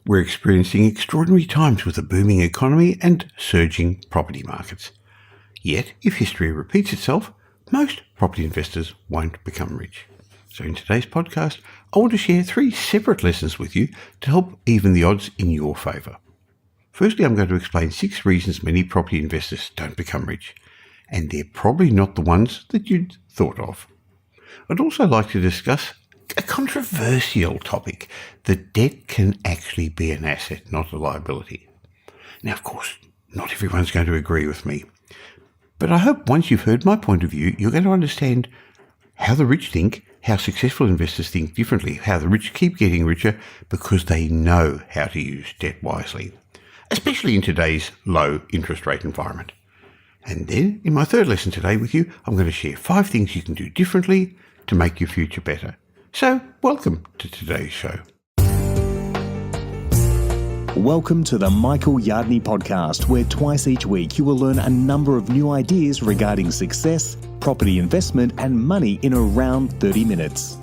We're experiencing extraordinary times with a booming economy and surging property markets. Yet, if history repeats itself, most property investors won't become rich. So in today's podcast, I want to share 3 separate lessons with you to help even the odds in your favour. Firstly, I'm going to explain 6 reasons many property investors don't become rich, and they're probably not the ones that you'd thought of. I'd also like to discuss a controversial topic, that debt can actually be an asset, not a liability. Now, of course, not everyone's going to agree with me, but I hope once you've heard my point of view, you're going to understand how the rich think, how successful investors think differently, how the rich keep getting richer because they know how to use debt wisely, especially in today's low interest rate environment. And then, in my third lesson today with you, I'm going to share 5 things you can do differently to make your future better. So, welcome to today's show. Welcome to the Michael Yardney podcast, where twice each week you will learn a number of new ideas regarding success, property investment and money in around 30 minutes.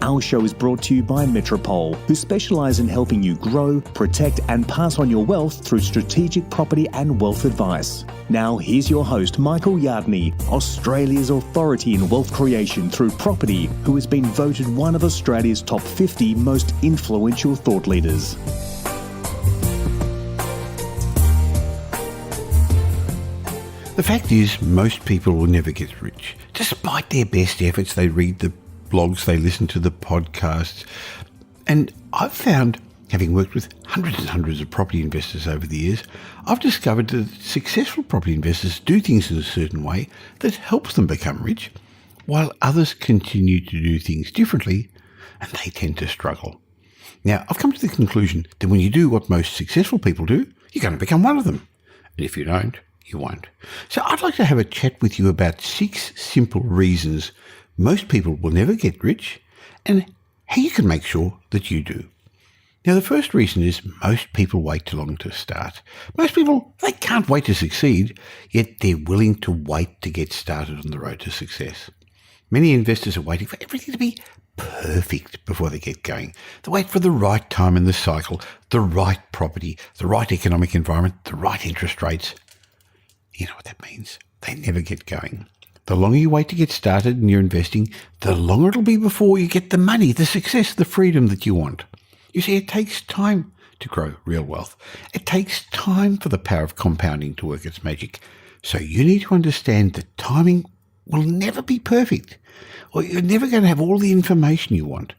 Our show is brought to you by Metropole, who specialise in helping you grow, protect and pass on your wealth through strategic property and wealth advice. Now here's your host, Michael Yardney, Australia's authority in wealth creation through property, who has been voted one of Australia's top 50 most influential thought leaders. The fact is, most people will never get rich. Despite their best efforts, they read the blogs, they listen to the podcasts. And I've found, having worked with hundreds and hundreds of property investors over the years, I've discovered that successful property investors do things in a certain way that helps them become rich, while others continue to do things differently and they tend to struggle. Now, I've come to the conclusion that when you do what most successful people do, you're going to become one of them. And if you don't, you won't. So I'd like to have a chat with you about 6 simple reasons most people will never get rich and how you can make sure that you do. Now, the first reason is most people wait too long to start. Most people, they can't wait to succeed, yet they're willing to wait to get started on the road to success. Many investors are waiting for everything to be perfect before they get going. They wait for the right time in the cycle, the right property, the right economic environment, the right interest rates. You know what that means? They never get going. The longer you wait to get started in your investing, the longer it'll be before you get the money, the success, the freedom that you want. You see, it takes time to grow real wealth. It takes time for the power of compounding to work its magic. So you need to understand that timing will never be perfect, or you're never going to have all the information you want.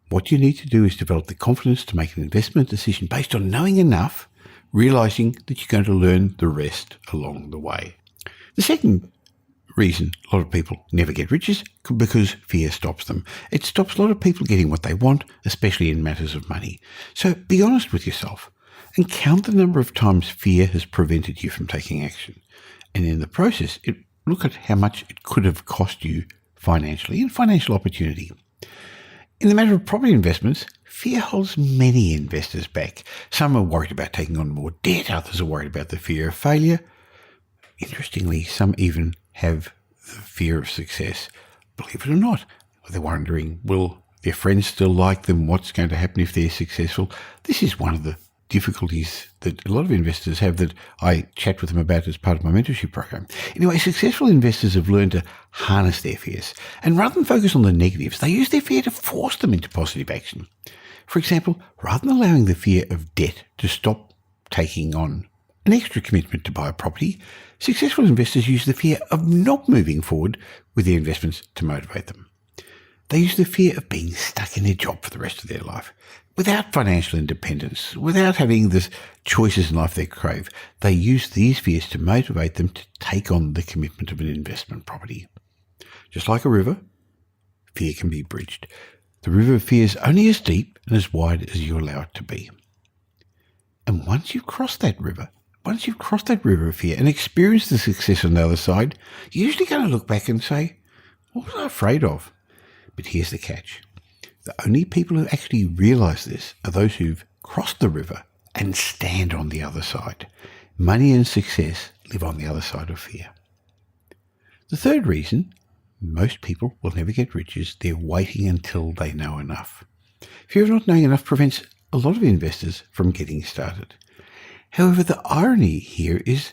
What you need to do is develop the confidence to make an investment decision based on knowing enough, realizing that you're going to learn the rest along the way. The second reason a lot of people never get rich is because fear stops them. It stops a lot of people getting what they want, especially in matters of money. So be honest with yourself and count the number of times fear has prevented you from taking action. And in the process, look at how much it could have cost you financially and financial opportunity. In the matter of property investments, fear holds many investors back. Some are worried about taking on more debt, others are worried about the fear of failure. Interestingly, some even have the fear of success. Believe it or not, they're wondering, will their friends still like them? What's going to happen if they're successful? This is one of the difficulties that a lot of investors have that I chat with them about as part of my mentorship program. Anyway, successful investors have learned to harness their fears, and rather than focus on the negatives, they use their fear to force them into positive action. For example, rather than allowing the fear of debt to stop taking on an extra commitment to buy a property, successful investors use the fear of not moving forward with their investments to motivate them. They use the fear of being stuck in their job for the rest of their life. Without financial independence, without having the choices in life they crave, they use these fears to motivate them to take on the commitment of an investment property. Just like a river, fear can be bridged. The river of fear is only as deep and as wide as you allow it to be. And once you've crossed that river of fear and experienced the success on the other side, you're usually going to look back and say, what was I afraid of? But here's the catch. The only people who actually realize this are those who've crossed the river and stand on the other side. Money and success live on the other side of fear. The third reason most people will never get rich is they're waiting until they know enough. Fear of not knowing enough prevents a lot of investors from getting started. However, the irony here is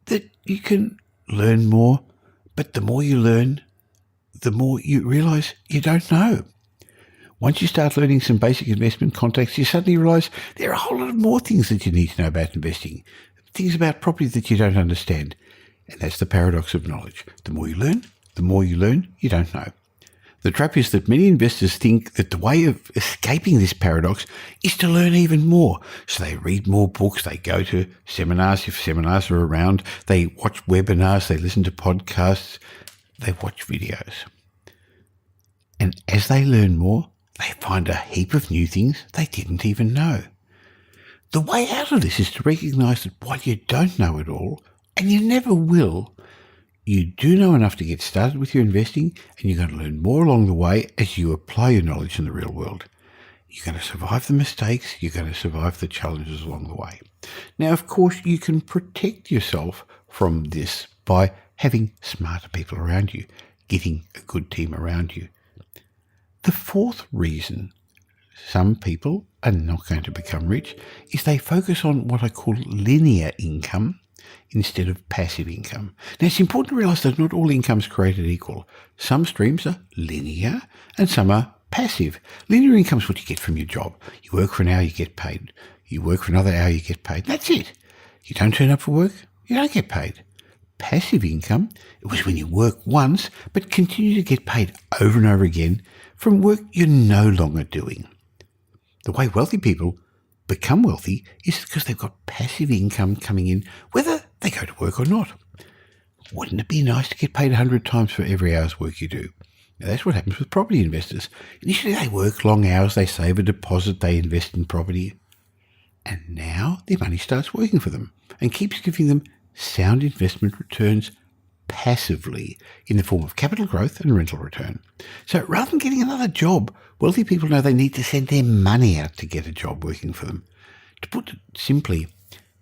that you can learn more, but the more you learn, the more you realise you don't know. Once you start learning some basic investment contacts, you suddenly realise there are a whole lot of more things that you need to know about investing, things about property that you don't understand. And that's the paradox of knowledge. The more you learn, you don't know. The trap is that many investors think that the way of escaping this paradox is to learn even more. So they read more books, they go to seminars if seminars are around, they watch webinars, they listen to podcasts, they watch videos. And as they learn more, they find a heap of new things they didn't even know. The way out of this is to recognise that while you don't know it all, and you never will, you do know enough to get started with your investing, and you're going to learn more along the way as you apply your knowledge in the real world. You're going to survive the mistakes, you're going to survive the challenges along the way. Now, of course, you can protect yourself from this by having smarter people around you, getting a good team around you. The fourth reason some people are not going to become rich is they focus on what I call linear income instead of passive income. Now, it's important to realise that not all income is created equal. Some streams are linear and some are passive. Linear income is what you get from your job. You work for an hour, you get paid. You work for another hour, you get paid. That's it. You don't turn up for work, you don't get paid. Passive income, it was when you work once but continue to get paid over and over again from work you're no longer doing. The way wealthy people become wealthy is because they've got passive income coming in, whether they go to work or not. Wouldn't it be nice to get paid 100 times for every hour's work you do? Now, that's what happens with property investors. Initially, they work long hours, they save a deposit, they invest in property, and now their money starts working for them and keeps giving them sound investment returns passively in the form of capital growth and rental return. So rather than getting another job, wealthy people know they need to send their money out to get a job working for them. To put it simply,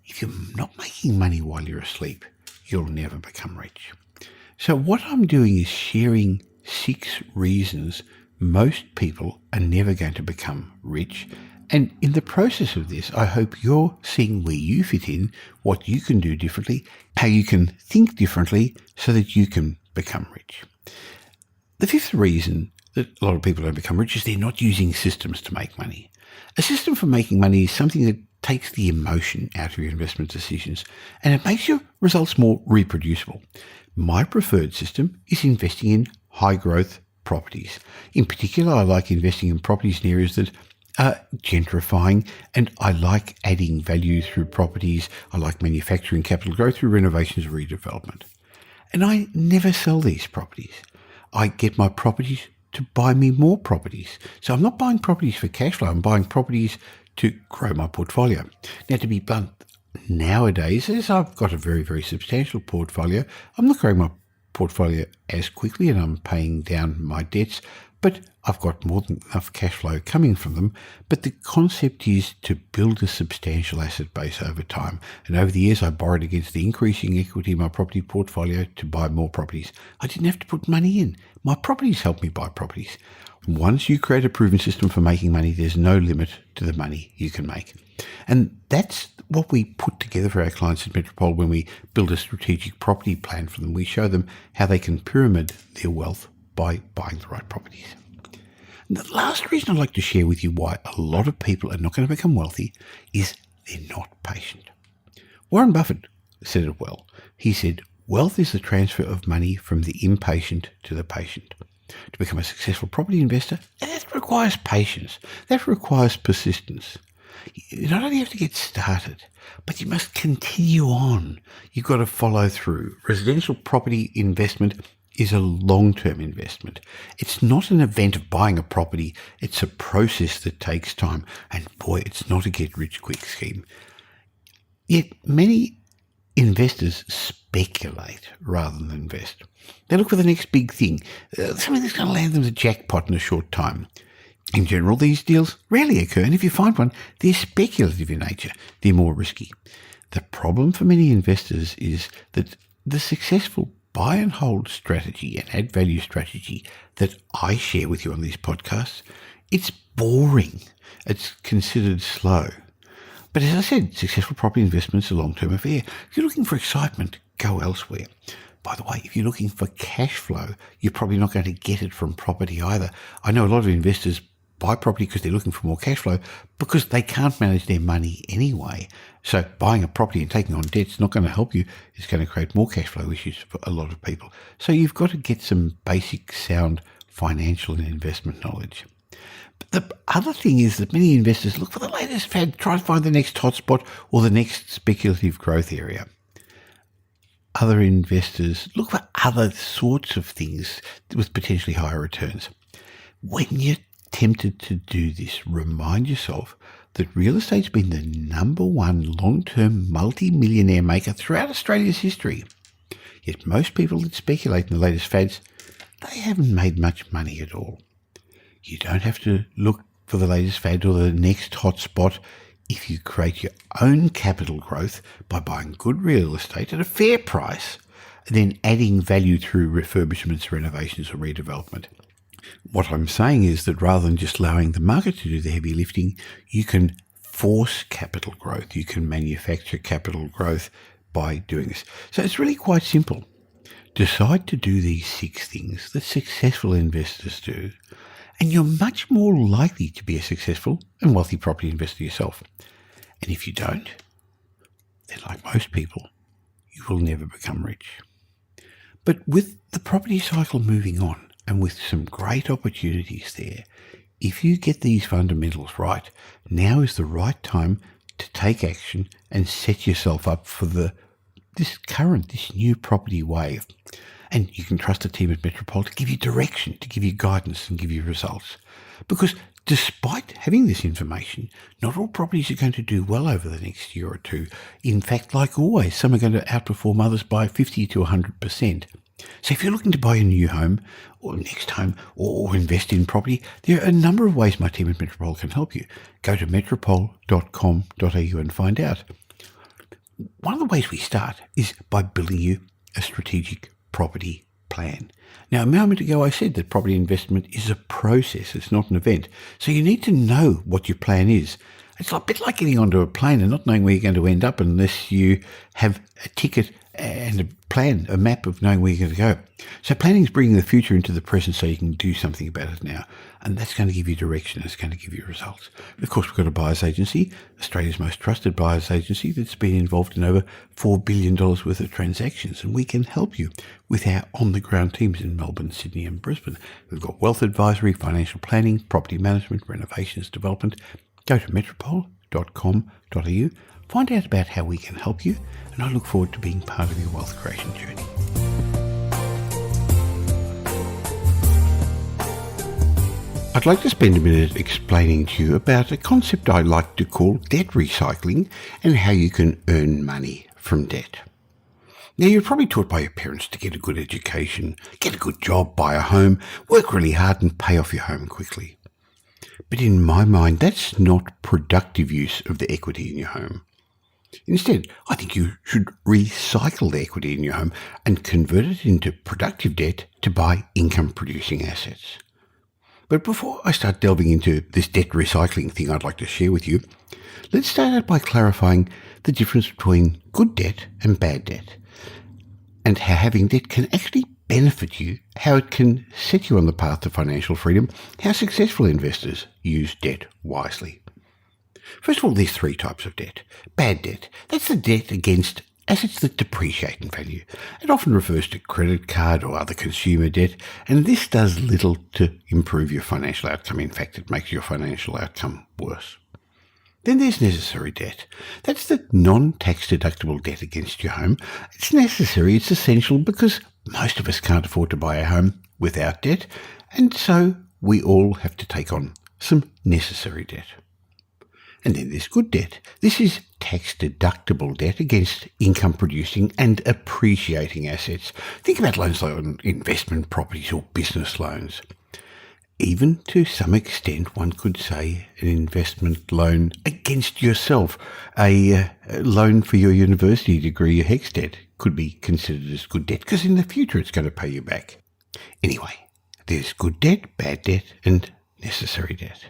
if you're not making money while you're asleep, you'll never become rich. So what I'm doing is sharing 6 reasons most people are never going to become rich. And in the process of this, I hope you're seeing where you fit in, what you can do differently, how you can think differently so that you can become rich. The 5th reason that a lot of people don't become rich is they're not using systems to make money. A system for making money is something that takes the emotion out of your investment decisions and it makes your results more reproducible. My preferred system is investing in high growth properties. In particular, I like investing in properties in areas that are gentrifying, and I like adding value through properties. I like manufacturing capital growth through renovations and redevelopment. And I never sell these properties. I get my properties to buy me more properties. So I'm not buying properties for cash flow, I'm buying properties to grow my portfolio. Now, to be blunt, nowadays, as I've got a very, very substantial portfolio, I'm not growing my portfolio as quickly and I'm paying down my debts, but I've got more than enough cash flow coming from them. But the concept is to build a substantial asset base over time. And over the years, I borrowed against the increasing equity in my property portfolio to buy more properties. I didn't have to put money in. My properties helped me buy properties. Once you create a proven system for making money, there's no limit to the money you can make. And that's what we put together for our clients at Metropole when we build a strategic property plan for them. We show them how they can pyramid their wealth by buying the right properties. And the last reason I'd like to share with you why a lot of people are not going to become wealthy is they're not patient. Warren Buffett said it well. He said, wealth is the transfer of money from the impatient to the patient. To become a successful property investor, that requires patience. That requires persistence. You not only have to get started, but you must continue on. You've got to follow through. Residential property investment is a long-term investment. It's not an event of buying a property. It's a process that takes time. And boy, it's not a get-rich-quick scheme. Yet many investors speculate rather than invest. They look for the next big thing, something that's going to land them the jackpot in a short time. In general, these deals rarely occur, and if you find one, they're speculative in nature. They're more risky. The problem for many investors is that the successful buy and hold strategy and add value strategy that I share with you on these podcasts It's boring. It's considered slow. But as I said, successful property investment's a long-term affair. If you're looking for excitement, go elsewhere. By the way, if you're looking for cash flow, you're probably not going to get it from property either. I know a lot of investors buy property because they're looking for more cash flow because they can't manage their money anyway. So buying a property and taking on debt is not going to help you. It's going to create more cash flow issues for a lot of people. So you've got to get some basic sound financial and investment knowledge. But the other thing is that many investors look for the latest fad, try to find the next hotspot or the next speculative growth area. Other investors look for other sorts of things with potentially higher returns. When you're tempted to do this, remind yourself that real estate's been the number one long-term multi-millionaire maker throughout Australia's history. Yet most people that speculate in the latest fads, they haven't made much money at all. You don't have to look for the latest fad or the next hotspot if you create your own capital growth by buying good real estate at a fair price and then adding value through refurbishments, renovations or redevelopment. What I'm saying is that rather than just allowing the market to do the heavy lifting, you can force capital growth. You can manufacture capital growth by doing this. So it's really quite simple. Decide to do these 6 things that successful investors do, and you're much more likely to be a successful and wealthy property investor yourself. And if you don't, then like most people, you will never become rich. But with the property cycle moving on and with some great opportunities there, if you get these fundamentals right, now is the right time to take action and set yourself up for this new property wave. And you can trust the team at Metropole to give you direction, to give you guidance and give you results. Because despite having this information, not all properties are going to do well over the next year or two. In fact, like always, some are going to outperform others by 50 to 100%. So if you're looking to buy a new home or next home or invest in property, there are a number of ways my team at Metropole can help you. Go to metropole.com.au and find out. One of the ways we start is by building you a strategic property plan. Now, a moment ago I said that property investment is a process, it's not an event. So you need to know what your plan is. It's a bit like getting onto a plane and not knowing where you're going to end up unless you have a ticket and a plan, a map of knowing where you're going to go. So planning is bringing the future into the present so you can do something about it now. And that's going to give you direction. It's going to give you results. Of course, we've got a buyer's agency, Australia's most trusted buyer's agency that's been involved in over $4 billion worth of transactions. And we can help you with our on-the-ground teams in Melbourne, Sydney and Brisbane. We've got wealth advisory, financial planning, property management, renovations, development. Go to metropole.com.au, find out about how we can help you, and I look forward to being part of your wealth creation journey. I'd like to spend a minute explaining to you about a concept I like to call debt recycling and how you can earn money from debt. Now, you're probably taught by your parents to get a good education, get a good job, buy a home, work really hard and pay off your home quickly. But in my mind, that's not productive use of the equity in your home. Instead, I think you should recycle the equity in your home and convert it into productive debt to buy income-producing assets. But before I start delving into this debt recycling thing I'd like to share with you, let's start out by clarifying the difference between good debt and bad debt, and how having debt can actually benefit you, how it can set you on the path to financial freedom, how successful investors use debt wisely. First of all, there's 3 types of debt. Bad debt, that's the debt against assets that depreciate in value. It often refers to credit card or other consumer debt, and this does little to improve your financial outcome. In fact, it makes your financial outcome worse. Then there's necessary debt. That's the non-tax deductible debt against your home. It's necessary, it's essential, because most of us can't afford to buy a home without debt, and so we all have to take on some necessary debt. And then there's good debt. This is tax-deductible debt against income-producing and appreciating assets. Think about loans like on investment properties or business loans. Even to some extent, one could say an investment loan against yourself, a loan for your university degree, your HECS debt, could be considered as good debt because in the future it's going to pay you back. Anyway, there's good debt, bad debt, and necessary debt.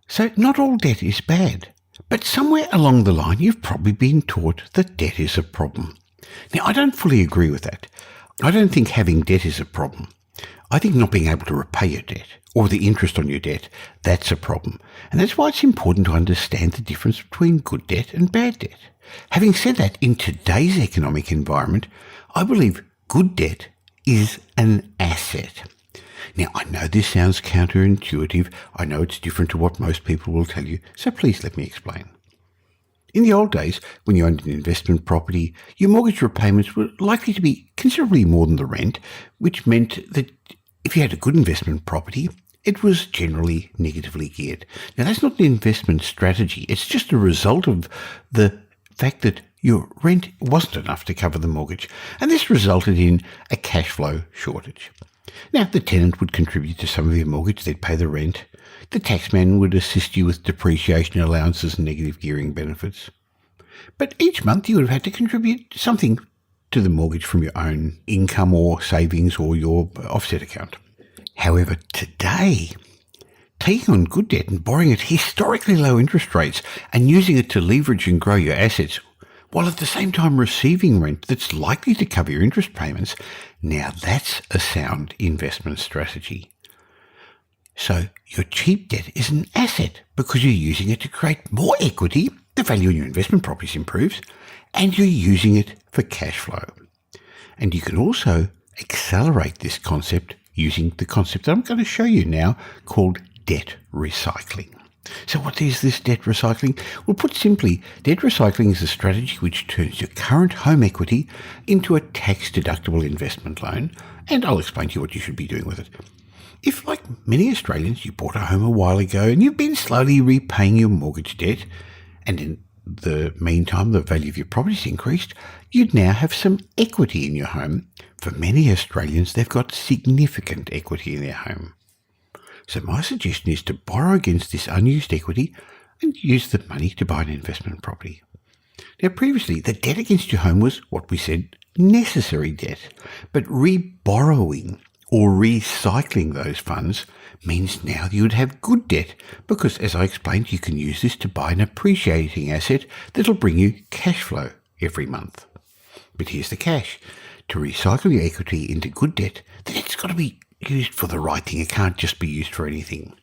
So not all debt is bad, but somewhere along the line you've probably been taught that debt is a problem. Now, I don't fully agree with that. I don't think having debt is a problem. I think not being able to repay your debt or the interest on your debt, that's a problem. And that's why it's important to understand the difference between good debt and bad debt. Having said that, in today's economic environment, I believe good debt is an asset. Now, I know this sounds counterintuitive. I know it's different to what most people will tell you, so please let me explain. In the old days, when you owned an investment property, your mortgage repayments were likely to be considerably more than the rent, which meant that if you had a good investment property, it was generally negatively geared. Now, that's not an investment strategy. It's just a result of the fact that your rent wasn't enough to cover the mortgage, and this resulted in a cash flow shortage. Now, the tenant would contribute to some of your mortgage, they'd pay the rent. The taxman would assist you with depreciation allowances and negative gearing benefits. But each month you would have had to contribute something to the mortgage from your own income or savings or your offset account. However, today, taking on good debt and borrowing at historically low interest rates and using it to leverage and grow your assets, while at the same time receiving rent that's likely to cover your interest payments, now that's a sound investment strategy. So your cheap debt is an asset because you're using it to create more equity, the value in your investment properties improves, and you're using it for cash flow. And you can also accelerate this concept using the concept that I'm going to show you now called debt recycling. So what is this debt recycling? Well, put simply, debt recycling is a strategy which turns your current home equity into a tax-deductible investment loan, and I'll explain to you what you should be doing with it. If, like many Australians, you bought a home a while ago and you've been slowly repaying your mortgage debt, and in the meantime the value of your property's increased, you'd now have some equity in your home. For many Australians, they've got significant equity in their home. So my suggestion is to borrow against this unused equity and use the money to buy an investment property. Now, previously, the debt against your home was what we said, necessary debt, but re-borrowing or recycling those funds means now you would have good debt because, as I explained, you can use this to buy an appreciating asset that'll bring you cash flow every month. But here's the catch. To recycle your equity into good debt, then it's got to be used for the right thing. It can't just be used for anything.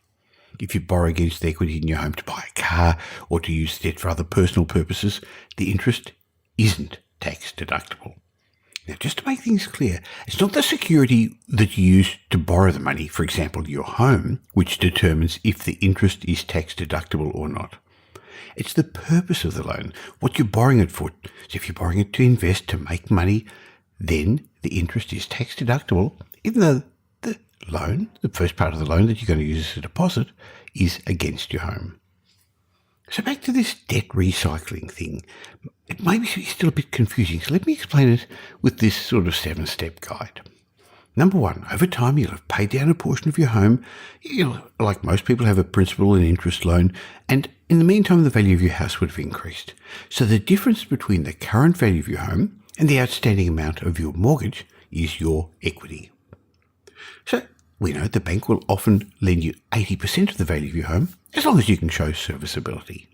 If you borrow against the equity in your home to buy a car or to use the debt for other personal purposes, the interest isn't tax deductible. Now, just to make things clear, it's not the security that you use to borrow the money, for example, your home, which determines if the interest is tax deductible or not. It's the purpose of the loan, what you're borrowing it for. So if you're borrowing it to invest, to make money, then the interest is tax deductible, even though the loan, the first part of the loan that you're going to use as a deposit, is against your home. So back to this debt recycling thing. It may be still a bit confusing, so let me explain it with this sort of 7-step guide. Number 1, over time you'll have paid down a portion of your home. You'll, like most people, have a principal and interest loan, and in the meantime the value of your house would have increased. So the difference between the current value of your home and the outstanding amount of your mortgage is your equity. So we know the bank will often lend you 80% of the value of your home as long as you can show serviceability.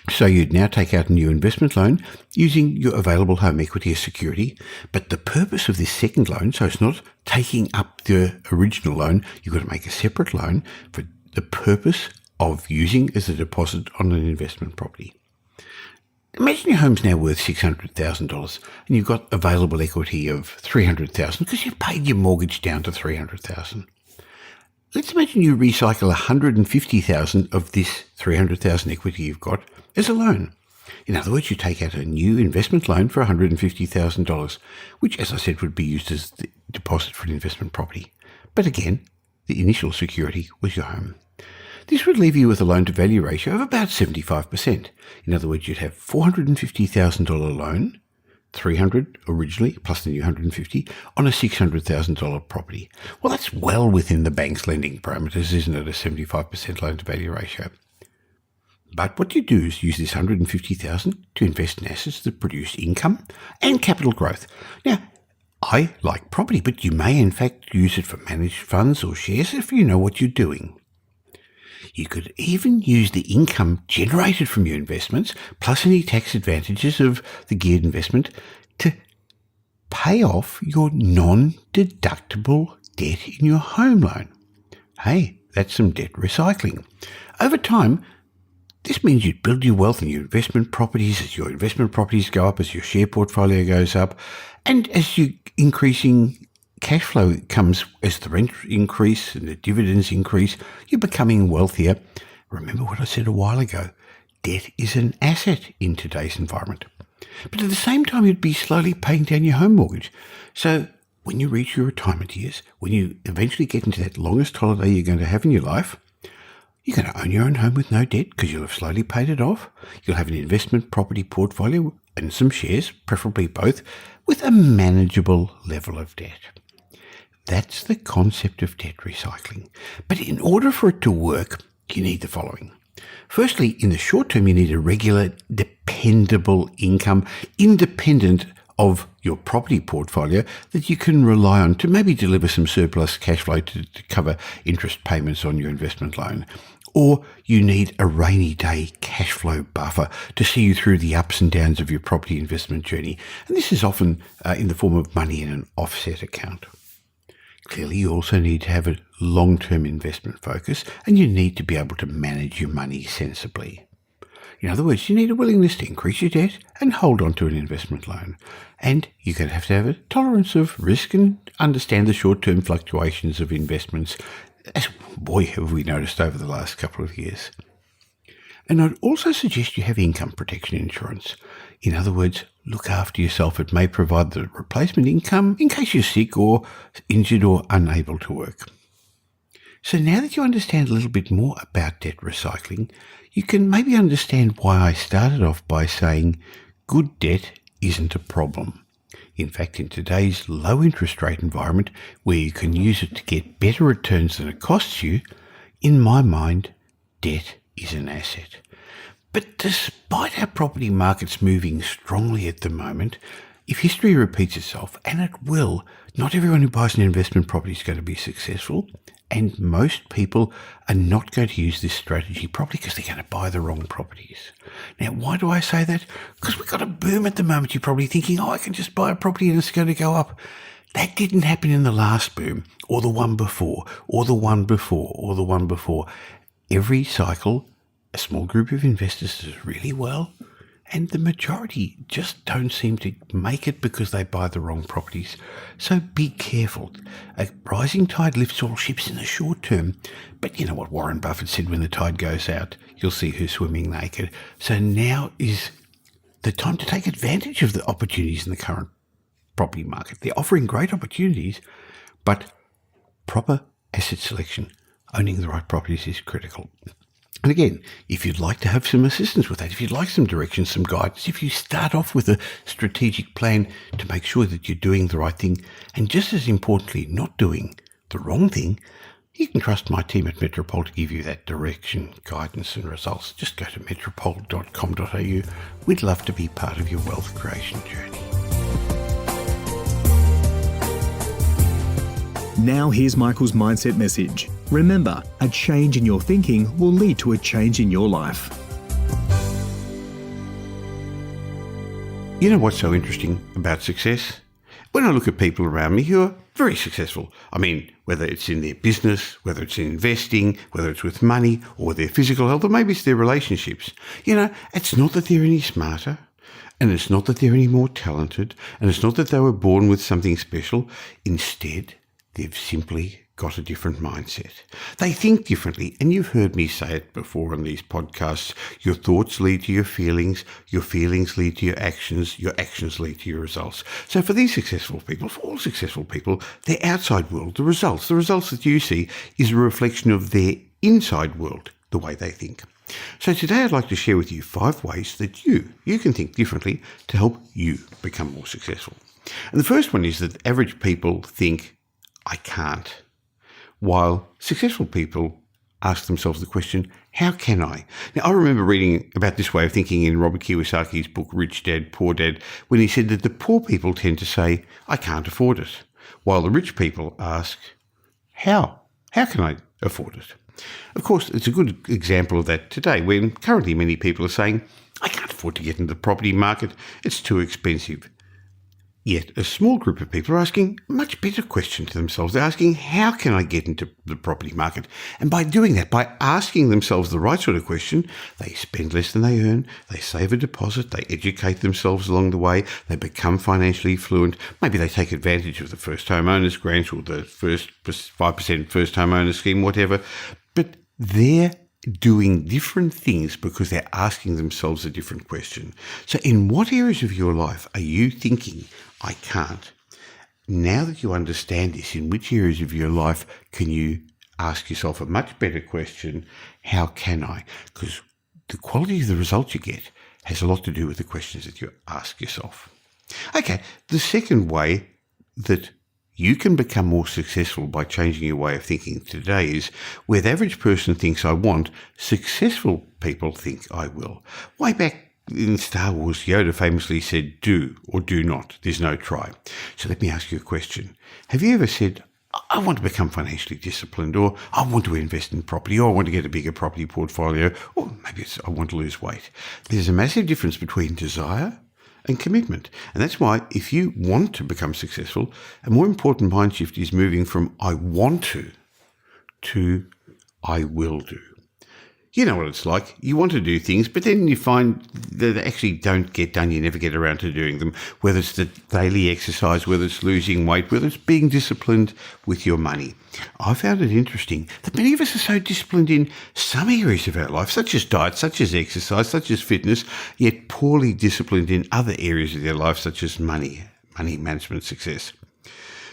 So you'd now take out a new investment loan using your available home equity as security, but the purpose of this second loan, so it's not taking up the original loan, you've got to make a separate loan for the purpose of using as a deposit on an investment property. Imagine your home's now worth $600,000 and you've got available equity of $300,000 because you've paid your mortgage down to $300,000. Let's imagine you recycle $150,000 of this $300,000 equity you've got as a loan. In other words, you take out a new investment loan for $150,000, which, as I said, would be used as the deposit for an investment property. But again, the initial security was your home. This would leave you with a loan-to-value ratio of about 75%. In other words, you'd have $450,000 loan, $300 originally, plus the new $150, on a $600,000 property. Well, that's well within the bank's lending parameters, isn't it, a 75% loan-to-value ratio? But what you do is use this $150,000 to invest in assets that produce income and capital growth. Now, I like property, but you may in fact use it for managed funds or shares if you know what you're doing. You could even use the income generated from your investments, plus any tax advantages of the geared investment, to pay off your non-deductible debt in your home loan. Hey, that's some debt recycling. Over time, this means you build your wealth in your investment properties as your investment properties go up, as your share portfolio goes up, and as you increasing cash flow comes as the rent increase and the dividends increase, you're becoming wealthier. Remember what I said a while ago, debt is an asset in today's environment. But at the same time, you'd be slowly paying down your home mortgage. So when you reach your retirement years, when you eventually get into that longest holiday you're going to have in your life, you're going to own your own home with no debt because you'll have slowly paid it off. You'll have an investment property portfolio and some shares, preferably both, with a manageable level of debt. That's the concept of debt recycling. But in order for it to work, you need the following. Firstly, in the short term, you need a regular, dependable income, independent of your property portfolio, that you can rely on to maybe deliver some surplus cash flow to cover interest payments on your investment loan. Or you need a rainy day cash flow buffer to see you through the ups and downs of your property investment journey. And this is often in the form of money in an offset account. Clearly, you also need to have a long-term investment focus, and you need to be able to manage your money sensibly. In other words, you need a willingness to increase your debt and hold on to an investment loan. And you're going to have a tolerance of risk and understand the short-term fluctuations of investments, as boy have we noticed over the last couple of years. And I'd also suggest you have income protection insurance. In other words, look after yourself. It may provide the replacement income in case you're sick or injured or unable to work. So now that you understand a little bit more about debt recycling, you can maybe understand why I started off by saying good debt isn't a problem. In fact, in today's low interest rate environment, where you can use it to get better returns than it costs you, in my mind, debt is an asset. But despite our property markets moving strongly at the moment, if history repeats itself, and it will, not everyone who buys an investment property is going to be successful, and most people are not going to use this strategy properly because they're going to buy the wrong properties. Now, why do I say that? Because we've got a boom at the moment. You're probably thinking, I can just buy a property and it's going to go up. That didn't happen in the last boom, or the one before, or the one before, or the one before. Every cycle, a small group of investors does really well, and the majority just don't seem to make it because they buy the wrong properties. So be careful. A rising tide lifts all ships in the short term. But you know what Warren Buffett said, when the tide goes out, you'll see who's swimming naked. So now is the time to take advantage of the opportunities in the current property market. They're offering great opportunities, but proper asset selection, owning the right properties, is critical. And again, if you'd like to have some assistance with that, if you'd like some direction, some guidance, if you start off with a strategic plan to make sure that you're doing the right thing, and just as importantly, not doing the wrong thing, you can trust my team at Metropole to give you that direction, guidance and results. Just go to metropole.com.au. We'd love to be part of your wealth creation journey. Now here's Michael's mindset message. Remember, a change in your thinking will lead to a change in your life. You know what's so interesting about success? When I look at people around me who are very successful, I mean, whether it's in their business, whether it's in investing, whether it's with money or their physical health, or maybe it's their relationships, it's not that they're any smarter, and it's not that they're any more talented, and it's not that they were born with something special. Instead, they've simply got a different mindset. They think differently, and you've heard me say it before on these podcasts. Your thoughts lead to your feelings lead to your actions lead to your results. So for these successful people, for all successful people, their outside world, the results that you see, is a reflection of their inside world, the way they think. So today I'd like to share with you 5 ways that you can think differently to help you become more successful. And the first one is that average people think, I can't, while successful people ask themselves the question, how can I? Now, I remember reading about this way of thinking in Robert Kiyosaki's book, Rich Dad, Poor Dad, when he said that the poor people tend to say, I can't afford it, while the rich people ask, how? How can I afford it? Of course, it's a good example of that today, when currently many people are saying, I can't afford to get into the property market, it's too expensive. Yet a small group of people are asking a much better question to themselves. They're asking, how can I get into the property market? And by doing that, by asking themselves the right sort of question, they spend less than they earn, they save a deposit, they educate themselves along the way, they become financially fluent, maybe they take advantage of the first home owners grant or the first 5% first home owner scheme, whatever. But they're doing different things because they're asking themselves a different question. So in what areas of your life are you thinking, I can't? Now that you understand this, in which areas of your life can you ask yourself a much better question, how can I? Because the quality of the results you get has a lot to do with the questions that you ask yourself. Okay, the second way that you can become more successful by changing your way of thinking today is where the average person thinks I want, successful people think I will. Way back in Star Wars, Yoda famously said, do or do not. There's no try. So let me ask you a question. Have you ever said, I want to become financially disciplined, or I want to invest in property, or I want to get a bigger property portfolio, or maybe it's I want to lose weight? There's a massive difference between desire and commitment. And that's why if you want to become successful, a more important mind shift is moving from I want to I will do. You know what it's like. You want to do things, but then you find that they actually don't get done. You never get around to doing them, whether it's the daily exercise, whether it's losing weight, whether it's being disciplined with your money. I found it interesting that many of us are so disciplined in some areas of our life, such as diet, such as exercise, such as fitness, yet poorly disciplined in other areas of their life, such as money management, success.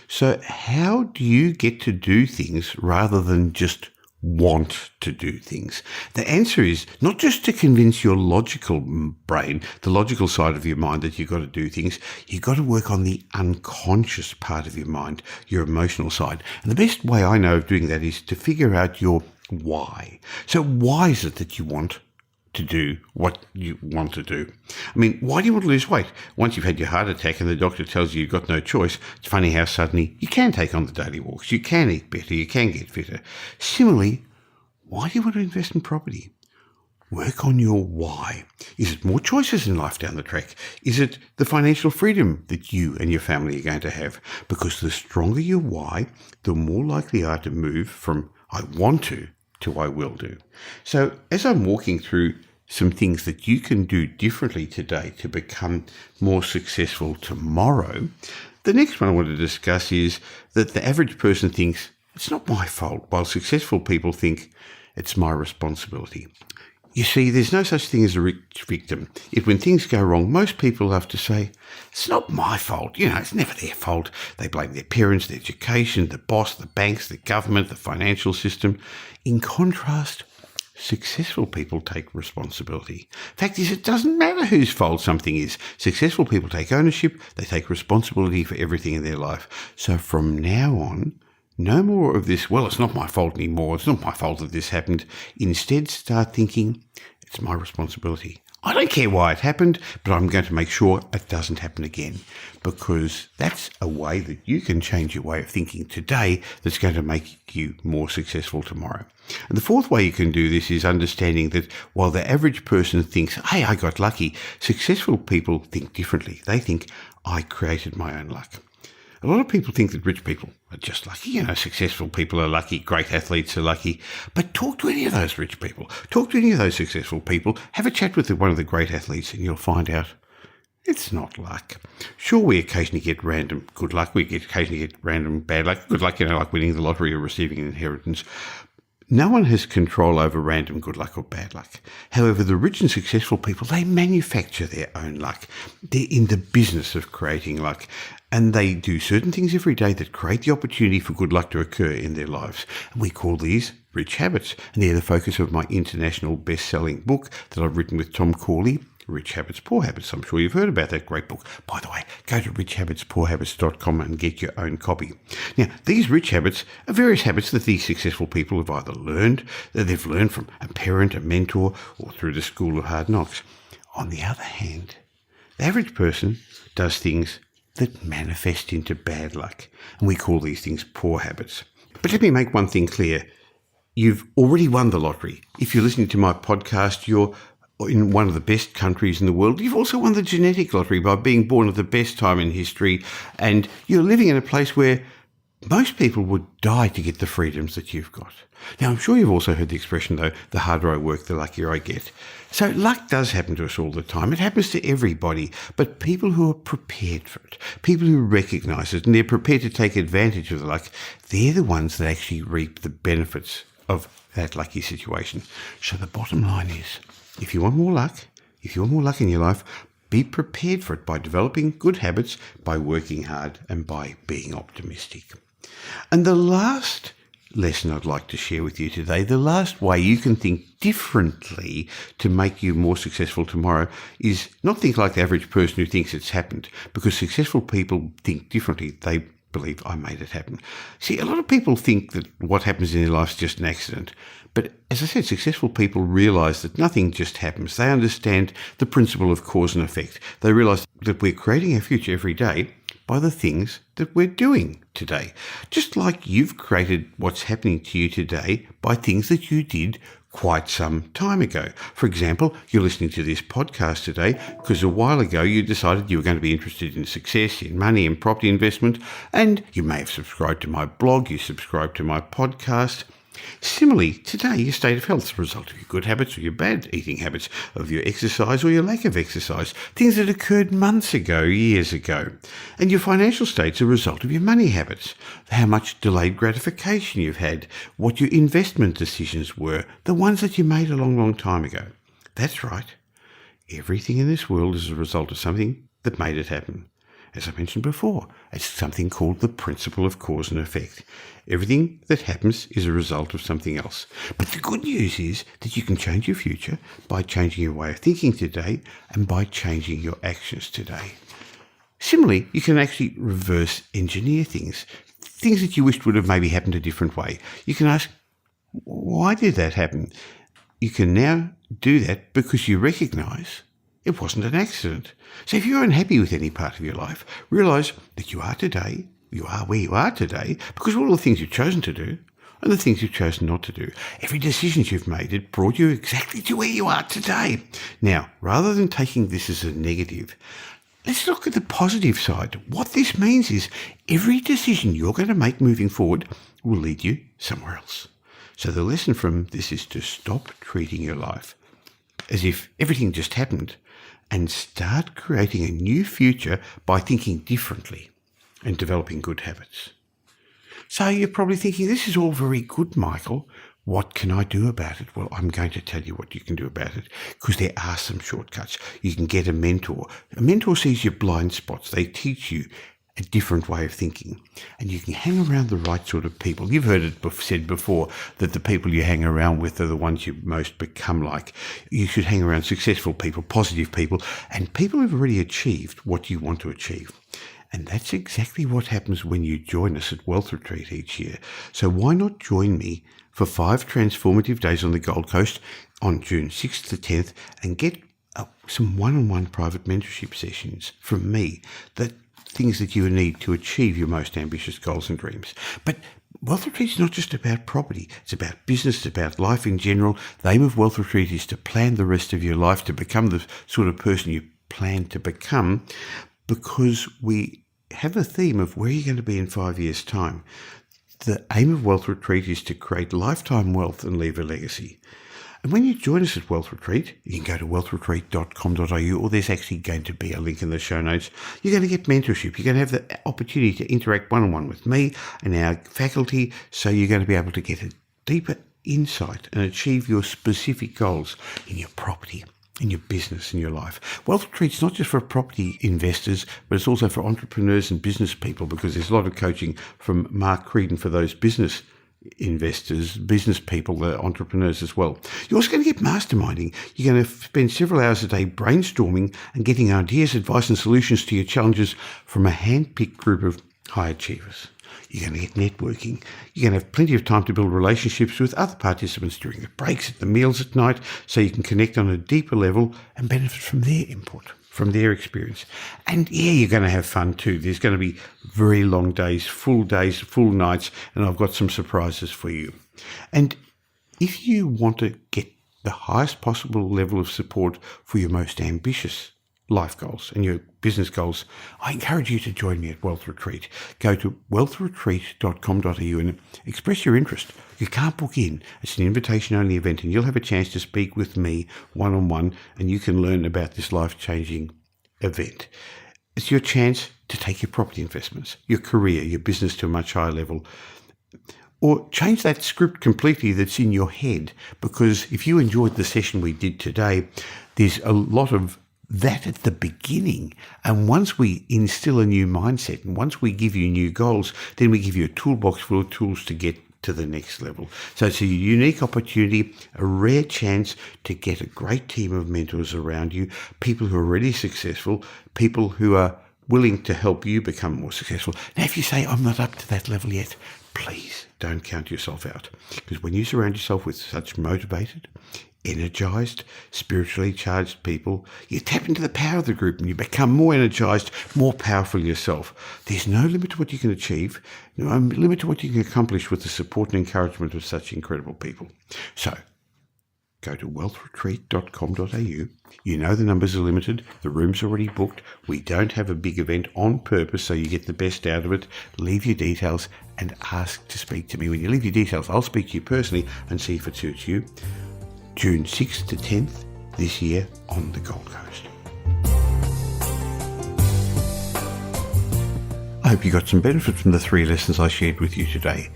So how do you get to do things rather than just want to do things? The answer is not just to convince your logical brain, the logical side of your mind, that you've got to do things. You've got to work on the unconscious part of your mind, your emotional side. And the best way I know of doing that is to figure out your why. So why is it that you want to do what you want to do? I mean, why do you want to lose weight? Once you've had your heart attack and the doctor tells you you've got no choice, it's funny how suddenly you can take on the daily walks, you can eat better, you can get fitter. Similarly, why do you want to invest in property? Work on your why. Is it more choices in life down the track? Is it the financial freedom that you and your family are going to have? Because the stronger your why, the more likely you are to move from I want to I will do. So as I'm walking through some things that you can do differently today to become more successful tomorrow, the next one I want to discuss is that the average person thinks it's not my fault, while successful people think it's my responsibility. You see, there's no such thing as a rich victim. If when things go wrong, most people have to say, it's not my fault. You know, it's never their fault. They blame their parents, their education, the boss, the banks, the government, the financial system. In contrast, successful people take responsibility. Fact is, it doesn't matter whose fault something is. Successful people take ownership. They take responsibility for everything in their life. So from now on, no more of this, well, it's not my fault anymore. It's not my fault that this happened. Instead, start thinking, it's my responsibility. I don't care why it happened, but I'm going to make sure it doesn't happen again, because that's a way that you can change your way of thinking today that's going to make you more successful tomorrow. And the fourth way you can do this is understanding that while the average person thinks, hey, I got lucky, successful people think differently. They think, I created my own luck. A lot of people think that rich people are just lucky. You know, successful people are lucky, great athletes are lucky. But talk to any of those rich people. Talk to any of those successful people. Have a chat with one of the great athletes and you'll find out it's not luck. Sure, we occasionally get random good luck. We occasionally get random bad luck. Good luck, you know, like winning the lottery or receiving an inheritance. No one has control over random good luck or bad luck. However, the rich and successful people, they manufacture their own luck. They're in the business of creating luck. And they do certain things every day that create the opportunity for good luck to occur in their lives. And we call these rich habits. And they're the focus of my international best-selling book that I've written with Tom Corley, Rich Habits, Poor Habits. I'm sure you've heard about that great book. By the way, go to richhabitspoorhabits.com and get your own copy. Now, these rich habits are various habits that these successful people have either learned, that they've learned from a parent, a mentor, or through the school of hard knocks. On the other hand, the average person does things that manifest into bad luck. And we call these things poor habits. But let me make one thing clear. you've already won the lottery. If you're listening to my podcast, you're in one of the best countries in the world. You've also won the genetic lottery by being born at the best time in history, and you're living in a place where most people would die to get the freedoms that you've got. Now, I'm sure you've also heard the expression, though, the harder I work, the luckier I get. So luck does happen to us all the time. It happens to everybody, but people who are prepared for it, people who recognise it, and they're prepared to take advantage of the luck, they're the ones that actually reap the benefits of that lucky situation. So the bottom line is, if you want more luck in your life, be prepared for it by developing good habits, by working hard, and by being optimistic. And the last lesson I'd like to share with you today, the last way you can think differently to make you more successful tomorrow, is not think like the average person who thinks it's happened, because successful people think differently. They believe, I made it happen. See, a lot of people think that what happens in their life is just an accident. But as I said, successful people realise that nothing just happens. They understand the principle of cause and effect. They realise that we're creating our future every day by the things that we're doing today. Just like you've created what's happening to you today by things that you did quite some time ago. For example, you're listening to this podcast today because a while ago you decided you were going to be interested in success, in money, in property investment, and you may have subscribed to my blog, you subscribed to my podcast. Similarly, today your state of health is a result of your good habits or your bad eating habits, of your exercise or your lack of exercise, things that occurred months ago, years ago. And your financial state's a result of your money habits, how much delayed gratification you've had, what your investment decisions were, the ones that you made a long, long time ago. That's right. Everything in this world is a result of something that made it happen. As I mentioned before, it's something called the principle of cause and effect. Everything that happens is a result of something else. But the good news is that you can change your future by changing your way of thinking today and by changing your actions today. Similarly, you can actually reverse engineer things that you wished would have maybe happened a different way. You can ask, why did that happen? You can now do that because you recognise it wasn't an accident. So if you're unhappy with any part of your life, realise that you are where you are today because of all the things you've chosen to do and the things you've chosen not to do. Every decision you've made, it brought you exactly to where you are today. Now, rather than taking this as a negative, let's look at the positive side. What this means is every decision you're going to make moving forward will lead you somewhere else. So the lesson from this is to stop treating your life as if everything just happened and start creating a new future by thinking differently and developing good habits. So you're probably thinking, this is all very good, Michael. What can I do about it? Well, I'm going to tell you what you can do about it because there are some shortcuts. You can get a mentor. A mentor sees your blind spots. They teach you a different way of thinking. And you can hang around the right sort of people. You've heard it said before that the people you hang around with are the ones you most become like. You should hang around successful people, positive people, and people who've already achieved what you want to achieve. And that's exactly what happens when you join us at Wealth Retreat each year. So why not join me for 5 transformative days on the Gold Coast on June 6th to 10th and get some one-on-one private mentorship sessions from me, that things that you need to achieve your most ambitious goals and dreams. But Wealth Retreat is not just about property. It's about business. It's about life in general. The aim of Wealth Retreat is to plan the rest of your life, to become the sort of person you plan to become, because we have a theme of where you're going to be in 5 years' time. The aim of Wealth Retreat is to create lifetime wealth and leave a legacy. And when you join us at Wealth Retreat, you can go to wealthretreat.com.au, or there's actually going to be a link in the show notes. You're going to get mentorship. You're going to have the opportunity to interact one-on-one with me and our faculty, so you're going to be able to get a deeper insight and achieve your specific goals in your property, in your business, in your life. Wealth Retreat's not just for property investors, but it's also for entrepreneurs and business people, because there's a lot of coaching from Mark Creedon for those business investors, business people, the entrepreneurs as well. You're also going to get masterminding. You're going to spend several hours a day brainstorming and getting ideas, advice and solutions to your challenges from a hand-picked group of high achievers. You're going to get networking. You're going to have plenty of time to build relationships with other participants during the breaks, at the meals at night, so you can connect on a deeper level and benefit from their input, from their experience. And yeah, you're going to have fun too. There's going to be very long days, full nights, and I've got some surprises for you. And if you want to get the highest possible level of support for your most ambitious life goals and your business goals, I encourage you to join me at Wealth Retreat. Go to wealthretreat.com.au and express your interest. You can't book in. It's an invitation-only event, and you'll have a chance to speak with me one-on-one, and you can learn about this life-changing event. It's your chance to take your property investments, your career, your business to a much higher level, or change that script completely that's in your head, because if you enjoyed the session we did today, there's a lot of that at the beginning. And once we instill a new mindset and once we give you new goals, then we give you a toolbox full of tools to get to the next level. So it's a unique opportunity, a rare chance to get a great team of mentors around you, people who are already successful, people who are willing to help you become more successful. Now, if you say, I'm not up to that level yet, please don't count yourself out. Because when you surround yourself with such motivated, energized, spiritually charged people, you tap into the power of the group and you become more energized, more powerful yourself. There's no limit to what you can achieve, no limit to what you can accomplish with the support and encouragement of such incredible people. So, go to wealthretreat.com.au. You know the numbers are limited. The room's already booked. We don't have a big event on purpose so you get the best out of it. Leave your details and ask to speak to me. When you leave your details, I'll speak to you personally and see if it suits you. June 6th to 10th this year on the Gold Coast. I hope you got some benefit from the 3 lessons I shared with you today.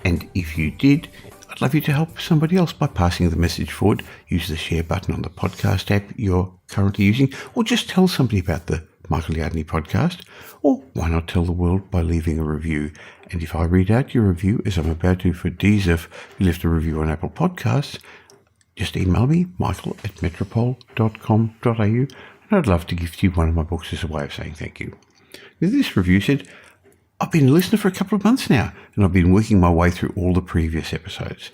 And if you did, I'd love you to help somebody else by passing the message forward. Use the share button on the podcast app you're currently using, or just tell somebody about the Michael Yardney podcast, or why not tell the world by leaving a review. And if I read out your review, as I'm about to for Deez, you left a review on Apple Podcasts, just email me, michael@metropole.com.au, and I'd love to gift you one of my books as a way of saying thank you. Now, this review said, I've been a listener for a couple of months now, and I've been working my way through all the previous episodes.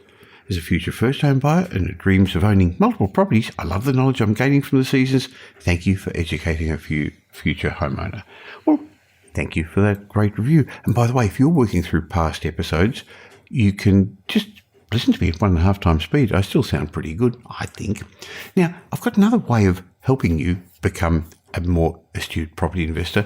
As a future first-home buyer and who dreams of owning multiple properties, I love the knowledge I'm gaining from the seasons. Thank you for educating a future homeowner. Well, thank you for that great review. And by the way, if you're working through past episodes, you can just listen to me at 1.5 times speed. I still sound pretty good, I think. Now, I've got another way of helping you become a more astute property investor,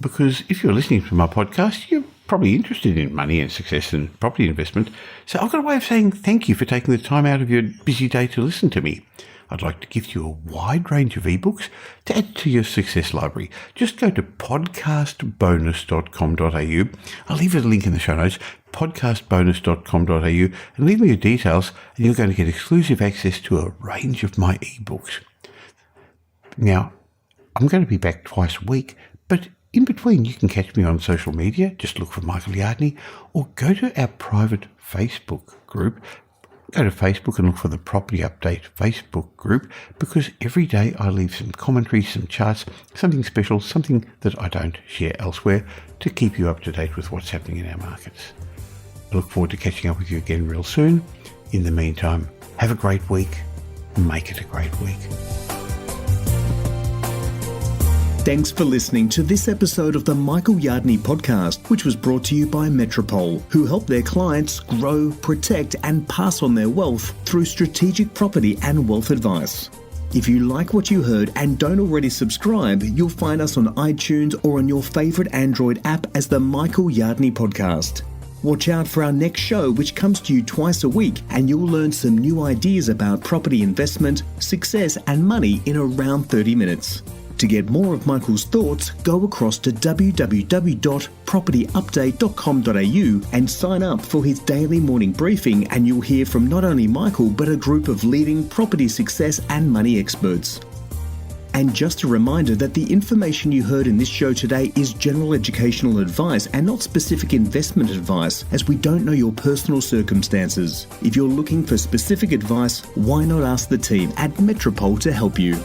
because if you're listening to my podcast, you're probably interested in money and success and property investment. So I've got a way of saying thank you for taking the time out of your busy day to listen to me. I'd like to give you a wide range of ebooks to add to your success library. Just go to podcastbonus.com.au. I'll leave a link in the show notes, podcastbonus.com.au, and leave me your details, and you're going to get exclusive access to a range of my ebooks. Now, I'm going to be back twice a week, but in between, you can catch me on social media. Just look for Michael Yardney, or go to our private Facebook group. Go to Facebook and look for the Property Update Facebook group, because every day I leave some commentary, some charts, something special, something that I don't share elsewhere, to keep you up to date with what's happening in our markets. I look forward to catching up with you again real soon. In the meantime, have a great week. Make it a great week. Thanks for listening to this episode of the Michael Yardney podcast, which was brought to you by Metropole, who help their clients grow, protect, and pass on their wealth through strategic property and wealth advice. If you like what you heard and don't already subscribe, you'll find us on iTunes or on your favourite Android app as the Michael Yardney podcast. Watch out for our next show, which comes to you twice a week, and you'll learn some new ideas about property investment, success, and money in around 30 minutes. To get more of Michael's thoughts, go across to www.propertyupdate.com.au and sign up for his daily morning briefing, and you'll hear from not only Michael but a group of leading property success and money experts. And just a reminder that the information you heard in this show today is general educational advice and not specific investment advice, as we don't know your personal circumstances. If you're looking for specific advice, why not ask the team at Metropole to help you?